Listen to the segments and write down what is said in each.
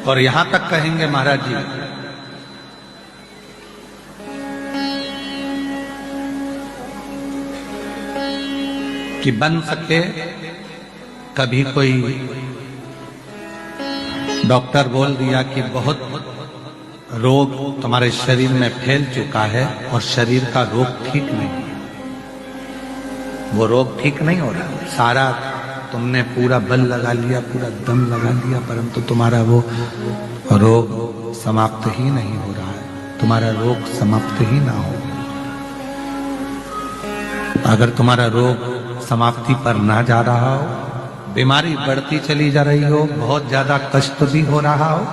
और यहां तक कहेंगे महाराज जी कि बन सके कभी कोई डॉक्टर बोल दिया कि बहुत रोग तुम्हारे शरीर में फैल चुका है और शरीर का रोग ठीक नहीं है, वो रोग ठीक नहीं हो रहा, सारा तुमने पूरा बल लगा लिया, पूरा दम लगा लिया, परंतु तुम्हारा वो रोग समाप्त ही नहीं हो रहा है, तुम्हारा रोग समाप्त ही ना हो। अगर तुम्हारा रोग समाप्ति पर ना जा रहा हो, बीमारी बढ़ती चली जा रही हो, बहुत ज्यादा कष्ट भी हो रहा हो,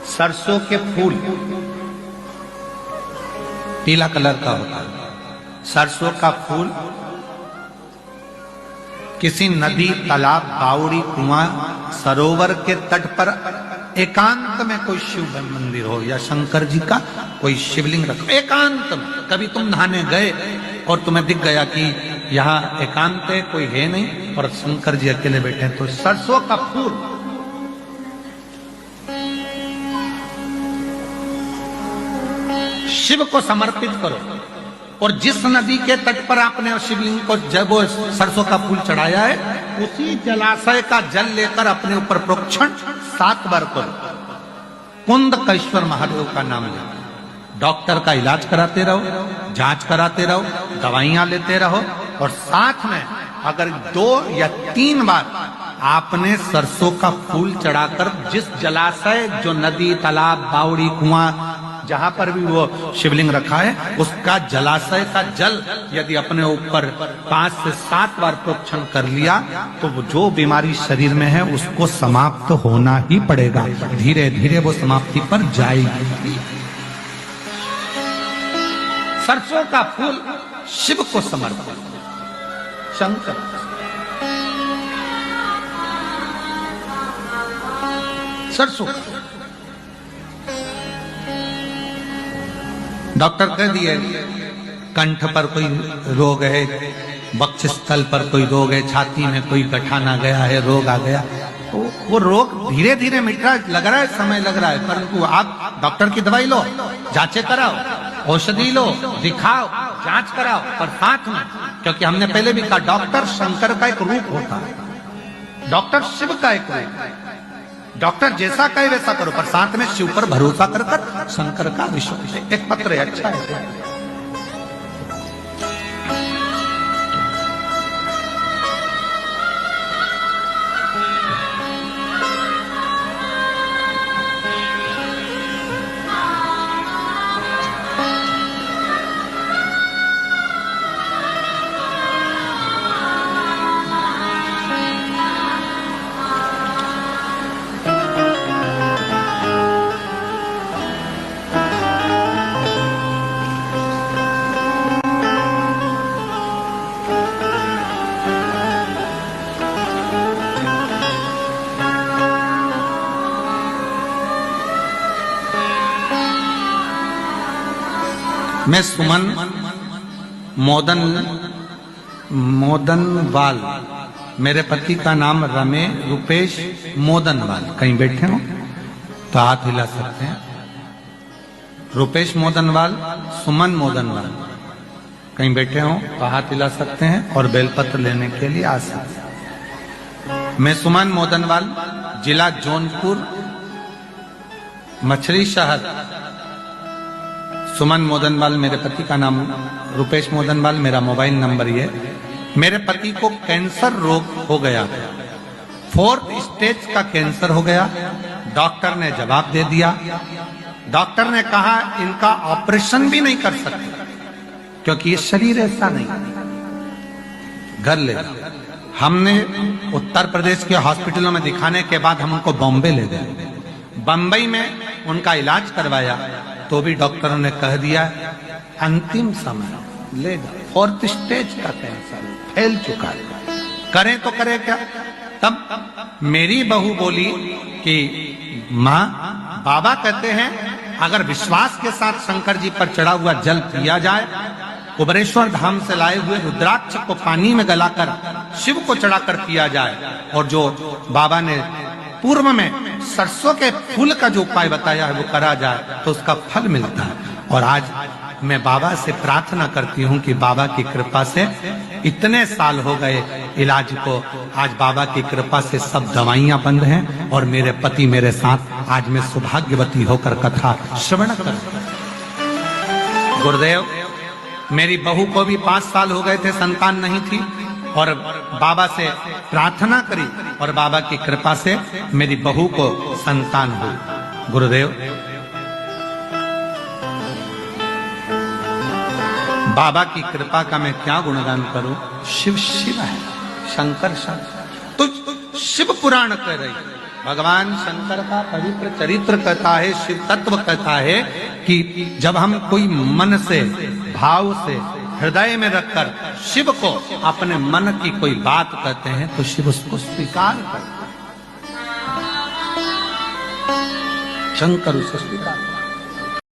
सरसों के फूल पीला कलर का होता है, सरसों का फूल किसी नदी, तालाब, बावड़ी, कुआं, सरोवर के तट पर एकांत में कोई शिव मंदिर हो या शंकर जी का कोई शिवलिंग रखो, एकांत में। कभी तुम नहाने गए और तुम्हें दिख गया कि यहाँ एकांत है, कोई है नहीं और शंकर जी अकेले बैठे हैं, तो सरसों का फूल शिव को समर्पित करो। और जिस नदी के तट पर आपने शिवलिंग को जब वो सरसों का फूल चढ़ाया है, उसी जलाशय का जल लेकर अपने ऊपर प्रोक्षण 7 बार करो। कुंदकेश्वर महादेव का नाम लो, डॉक्टर का इलाज कराते रहो, जांच कराते रहो, दवाइयां लेते रहो, और साथ में अगर 2 या 3 बार आपने सरसों का फूल चढ़ाकर जिस जलाशय, जो नदी, तालाब, बावड़ी, कुआं, जहां पर भी वो शिवलिंग रखा है, उसका जलाशय का जल यदि अपने ऊपर 5 से 7 बार प्रोक्षण कर लिया, तो वो जो बीमारी शरीर में है उसको समाप्त होना ही पड़ेगा, धीरे धीरे वो समाप्ति पर जाएगी। सरसों का फूल शिव को समर्पित, शंकर। सरसों डॉक्टर कह दिए कंठ पर कोई रोग है, वक्षस्थल पर कोई रोग है, छाती में कोई गठान आ गया है, रोग आ गया, तो वो रोग धीरे धीरे मिट रहा है, लग रहा है समय लग रहा है, परंतु आप डॉक्टर की दवाई लो, जांचें कराओ, औषधि लो, दिखाओ, जांच कराओ, पर साथ में, क्योंकि हमने पहले भी कहा डॉक्टर शंकर का एक रूप होता है, डॉक्टर शिव का एक रूप, डॉक्टर जैसा कहे वैसा करो, पर साथ में शिव पर भरोसा कर कर शंकर का विश्वास। एक पत्र है, अच्छा है। मैं सुमन मोदनवाल, मेरे पति का नाम रुपेश मोदनवाल, कहीं बैठे हो तो हाथ हिला सकते हैं। रुपेश मोदनवाल, सुमन मोदनवाल, कहीं बैठे हो तो हाथ हिला सकते हैं और बेलपत्र लेने के लिए आ सकते हैं। मैं सुमन मोदनवाल, जिला जौनपुर, मछली शहर। सुमन मोदनवाल मेरे पति का नाम, रुपेश मोदनवाल मेरा मोबाइल नंबर ये। मेरे पति को कैंसर रोग हो गया, 4th स्टेज का कैंसर हो गया। डॉक्टर ने जवाब दे दिया, डॉक्टर ने कहा इनका ऑपरेशन भी नहीं कर सकते क्योंकि ये शरीर ऐसा नहीं, घर ले। हमने उत्तर प्रदेश के हॉस्पिटलों में दिखाने के बाद हम उनको बॉम्बे ले गए, बंबई में उनका इलाज करवाया, तो भी डॉक्टरों ने कह दिया अंतिम समय लेगा, 4th स्टेज का कैंसर फैल चुका है, करें तो करें क्या। तब मेरी बहू बोली कि माँ, बाबा कहते हैं अगर विश्वास के साथ शंकर जी पर चढ़ा हुआ जल पिया जाए, कुबरेश्वर धाम से लाए हुए रुद्राक्ष को पानी में गलाकर शिव को चढ़ाकर पिया जाए, और जो बाबा ने पूर्व में सरसों के फूल का जो उपाय बताया है वो करा जाए तो उसका फल मिलता है। और आज मैं बाबा से प्रार्थना करती हूँ कि बाबा की कृपा से इतने साल हो गए इलाज को, आज बाबा की कृपा से सब दवाइयां बंद हैं और मेरे पति मेरे साथ आज मैं सौभाग्यवती होकर कथा श्रवण कर। गुरुदेव, मेरी बहू को भी 5 साल हो गए थे, संतान नहीं थी, और बाबा से प्रार्थना करी और बाबा की कृपा से मेरी बहू को संतान हुई। गुरुदेव, बाबा की कृपा का मैं क्या गुणगान करूं। शिव शिव है, शंकर शंकर। तो शिव पुराण कह रही, भगवान शंकर का पवित्र चरित्र कहता है, शिव तत्व कहता है कि जब हम कोई मन से, भाव से, हृदय में रखकर शिव को अपने मन की कोई बात कहते हैं तो शिव उसको स्वीकार करते हैं, शंकर उसे स्वीकार करते हैं।